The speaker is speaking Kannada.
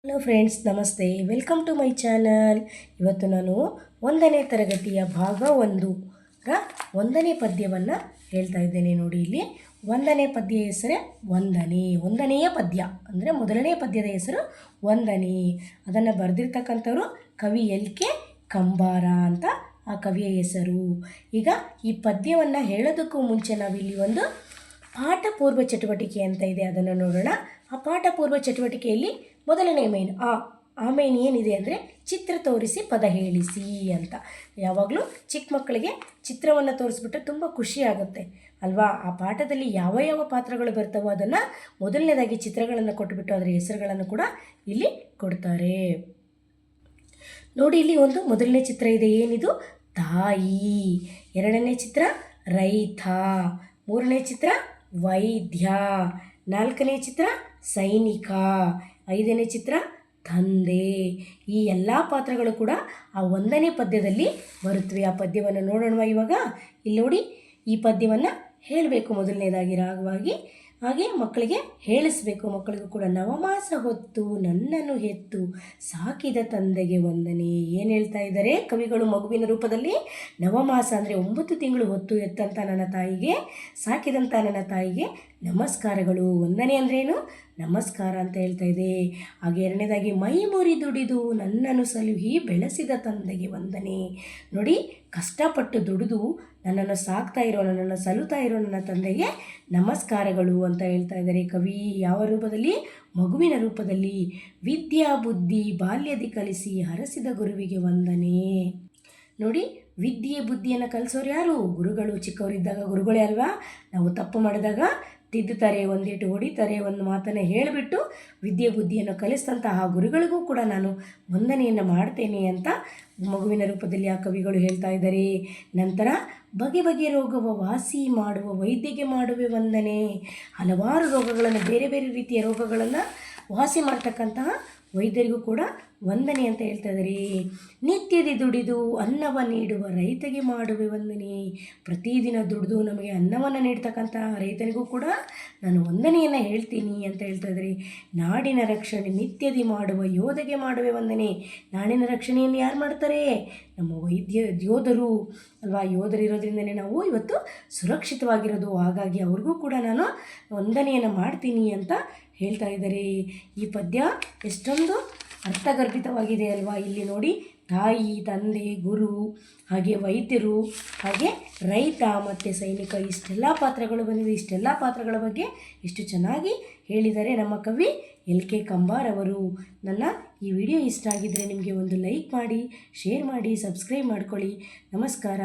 ಹಲೋ ಫ್ರೆಂಡ್ಸ್, ನಮಸ್ತೆ. Welcome to my channel. ಇವತ್ತು ನಾನು 1ನೇ ತರಗತಿಯ ಭಾಗ 1 ಒಂದನೇ ಪದ್ಯವನ್ನು ಹೇಳ್ತಾ ಇದ್ದೇನೆ. ನೋಡಿ, ಇಲ್ಲಿ 1ನೇ ಪದ್ಯ ಹೆಸರೇ ವಂದನೆ. 1ನೆಯ ಪದ್ಯ ಅಂದರೆ ಮೊದಲನೇ ಪದ್ಯದ ಹೆಸರು ವಂದನೆ. ಅದನ್ನು ಬರೆದಿರ್ತಕ್ಕಂಥವ್ರು ಕವಿ LK ಕಂಬಾರ ಅಂತ ಆ ಕವಿಯ ಹೆಸರು. ಈಗ ಈ ಪದ್ಯವನ್ನು ಹೇಳೋದಕ್ಕೂ ಮುಂಚೆ ನಾವಿಲ್ಲಿ ಒಂದು ಪಾಠ ಪೂರ್ವ ಚಟುವಟಿಕೆ ಅಂತ ಇದೆ, ಅದನ್ನು ನೋಡೋಣ. ಆ ಪಾಠ ಪೂರ್ವ ಚಟುವಟಿಕೆಯಲ್ಲಿ ಮೊದಲನೇ ಮೇನ್ ಮೇನ್ ಏನಿದೆ ಅಂದರೆ ಚಿತ್ರ ತೋರಿಸಿ ಪದ ಹೇಳಿಸಿ ಅಂತ. ಯಾವಾಗಲೂ ಚಿಕ್ಕ ಮಕ್ಕಳಿಗೆ ಚಿತ್ರವನ್ನು ತೋರಿಸ್ಬಿಟ್ರೆ ತುಂಬ ಖುಷಿ ಆಗುತ್ತೆ ಅಲ್ವಾ. ಆ ಪಾಠದಲ್ಲಿ ಯಾವ ಯಾವ ಪಾತ್ರಗಳು ಬರ್ತವೋ ಅದನ್ನು ಮೊದಲನೇದಾಗಿ ಚಿತ್ರಗಳನ್ನು ಕೊಟ್ಟುಬಿಟ್ಟು ಅದರ ಹೆಸರುಗಳನ್ನು ಕೂಡ ಇಲ್ಲಿ ಕೊಡ್ತಾರೆ. ನೋಡಿ, ಇಲ್ಲಿ ಒಂದು ಮೊದಲನೇ ಚಿತ್ರ ಇದೆ. ಏನಿದು? ತಾಯಿ. ಎರಡನೇ ಚಿತ್ರ ರೈತ. ಮೂರನೇ ಚಿತ್ರ ವೈದ್ಯ. ನಾಲ್ಕನೇ ಚಿತ್ರ ಸೈನಿಕ. ಐದನೇ ಚಿತ್ರ ತಂದೆ. ಈ ಎಲ್ಲ ಪಾತ್ರಗಳು ಕೂಡ ಆ 1ನೇ ಪದ್ಯದಲ್ಲಿ ಬರುತ್ತವೆ. ಆ ಪದ್ಯವನ್ನು ನೋಡೋಣ ಇವಾಗ. ಇಲ್ಲಿ ನೋಡಿ, ಈ ಪದ್ಯವನ್ನು ಹೇಳಬೇಕು ಮೊದಲನೇದಾಗಿ ರಾಗವಾಗಿ. ಹಾಗೆ ಮಕ್ಕಳಿಗೆ ಹೇಳಿಸ್ಬೇಕು. ಮಕ್ಕಳಿಗೂ ಕೂಡ ನವಮಾಸ ಹೊತ್ತು ನನ್ನನ್ನು ಹೆತ್ತು ಸಾಕಿದ ತಂದೆಗೆ ವಂದನೆ. ಏನು ಹೇಳ್ತಾ ಇದ್ದಾರೆ ಕವಿಗಳು ಮಗುವಿನ ರೂಪದಲ್ಲಿ? ನವಮಾಸ ಅಂದರೆ 9 ತಿಂಗಳು ಹೊತ್ತು ಹೆತ್ತಂಥ ನನ್ನ ತಾಯಿಗೆ, ಸಾಕಿದಂಥ ನನ್ನ ತಾಯಿಗೆ ನಮಸ್ಕಾರಗಳು. ವಂದನೆ ಅಂದ್ರೇನು? ನಮಸ್ಕಾರ ಅಂತ ಹೇಳ್ತಾ ಇದೆ. ಹಾಗೆ ಎರಡನೇದಾಗಿ ಮೈ ಮುರಿ ದುಡಿದು ನನ್ನನ್ನು ಸಲುಹಿ ಬೆಳೆಸಿದ ತಂದೆಗೆ ವಂದನೆ. ನೋಡಿ, ಕಷ್ಟಪಟ್ಟು ದುಡಿದು ನನ್ನನ್ನು ಸಾಕ್ತಾ ಇರೋ, ನನ್ನನ್ನು ಸಲುತ್ತಾ ಇರೋ ನನ್ನ ತಂದೆಗೆ ನಮಸ್ಕಾರಗಳು ಅಂತ ಹೇಳ್ತಾ ಇದ್ದಾರೆ ಕವಿ. ಯಾವ ರೂಪದಲ್ಲಿ? ಮಗುವಿನ ರೂಪದಲ್ಲಿ. ವಿದ್ಯಾ ಬುದ್ಧಿ ಬಾಲ್ಯದಿ ಕಲಿಸಿ ಹರಸಿದ ಗುರುವಿಗೆ ವಂದನೆ. ನೋಡಿ, ವಿದ್ಯೆ ಬುದ್ಧಿಯನ್ನು ಕಲಿಸೋರು ಯಾರು? ಗುರುಗಳು. ಚಿಕ್ಕವರಿದ್ದಾಗ ಗುರುಗಳೇ ಅಲ್ವಾ. ನಾವು ತಪ್ಪು ಮಾಡಿದಾಗ ತಿದ್ದುತ್ತಾರೆ, ಒಂದೇಟು ಹೊಡಿತಾರೆ, ಒಂದು ಮಾತನ್ನು ಹೇಳಿಬಿಟ್ಟು ವಿದ್ಯೆ ಬುದ್ಧಿಯನ್ನು ಕಲಿಸಿದಂತಹ ಗುರುಗಳಿಗೂ ಕೂಡ ನಾನು ವಂದನೆಯನ್ನು ಮಾಡ್ತೇನೆ ಅಂತ ಮಗುವಿನ ರೂಪದಲ್ಲಿ ಆ ಕವಿಗಳು ಹೇಳ್ತಾ ಇದ್ದಾರೆ. ನಂತರ ಬಗೆ ಬಗೆಯ ರೋಗವ ವಾಸಿ ಮಾಡುವ ವೈದ್ಯಗೆ ಮಾಡುವೆ ವಂದನೆ. ಹಲವಾರು ರೋಗಗಳನ್ನು, ಬೇರೆ ಬೇರೆ ರೀತಿಯ ರೋಗಗಳನ್ನು ವಾಸಿ ಮಾಡ್ತಕ್ಕಂತಹ ವೈದ್ಯರಿಗೂ ಕೂಡ ವಂದನೆ ಅಂತ ಹೇಳ್ತಾ ಇದ್ದಾರೆ. ನಿತ್ಯದಿ ದುಡಿದು ಅನ್ನವ ನೀಡುವ ರೈತಗೆ ಮಾಡುವೆ ವಂದನೆ. ಪ್ರತಿದಿನ ದುಡಿದು ನಮಗೆ ಅನ್ನವನ್ನು ನೀಡ್ತಕ್ಕಂಥ ರೈತನಿಗೂ ಕೂಡ ನಾನು ವಂದನೆಯನ್ನು ಹೇಳ್ತೀನಿ ಅಂತ ಹೇಳ್ತಾ ಇದ್ದಾರೆ. ನಾಡಿನ ರಕ್ಷಣೆ ನಿತ್ಯದಿ ಮಾಡುವ ಯೋಧಗೆ ಮಾಡುವೆ ವಂದನೆ. ನಾಡಿನ ರಕ್ಷಣೆಯನ್ನು ಯಾರು ಮಾಡ್ತಾರೆ? ನಮ್ಮ ಯೋಧರು ಅಲ್ವಾ. ಯೋಧರಿರೋದ್ರಿಂದಲೇ ನಾವು ಇವತ್ತು ಸುರಕ್ಷಿತವಾಗಿರೋದು. ಹಾಗಾಗಿ ಅವ್ರಿಗೂ ಕೂಡ ನಾನು ವಂದನೆಯನ್ನು ಮಾಡ್ತೀನಿ ಅಂತ ಹೇಳ್ತಾ ಇದ್ದಾರೆ. ಈ ಪದ್ಯ ಎಷ್ಟೊಂದು ಅರ್ಥಗರ್ಭಿತವಾಗಿದೆ ಅಲ್ವಾ. ಇಲ್ಲಿ ನೋಡಿ, ತಾಯಿ, ತಂದೆ, ಗುರು, ಹಾಗೆ ವೈದ್ಯರು, ಹಾಗೆ ರೈತ ಮತ್ತು ಸೈನಿಕ, ಇಷ್ಟೆಲ್ಲ ಪಾತ್ರಗಳು ಬಂದಿದೆ. ಇಷ್ಟೆಲ್ಲ ಪಾತ್ರಗಳ ಬಗ್ಗೆ ಎಷ್ಟು ಚೆನ್ನಾಗಿ ಹೇಳಿದ್ದಾರೆ ನಮ್ಮ ಕವಿ LK ಕಂಬಾರ್ ಅವರು. ನನ್ನ ಈ ವಿಡಿಯೋ ಇಷ್ಟ ಆಗಿದ್ದರೆ ನಿಮಗೆ ಒಂದು ಲೈಕ್ ಮಾಡಿ, ಶೇರ್ ಮಾಡಿ, ಸಬ್ಸ್ಕ್ರೈಬ್ ಮಾಡ್ಕೊಳ್ಳಿ. ನಮಸ್ಕಾರ.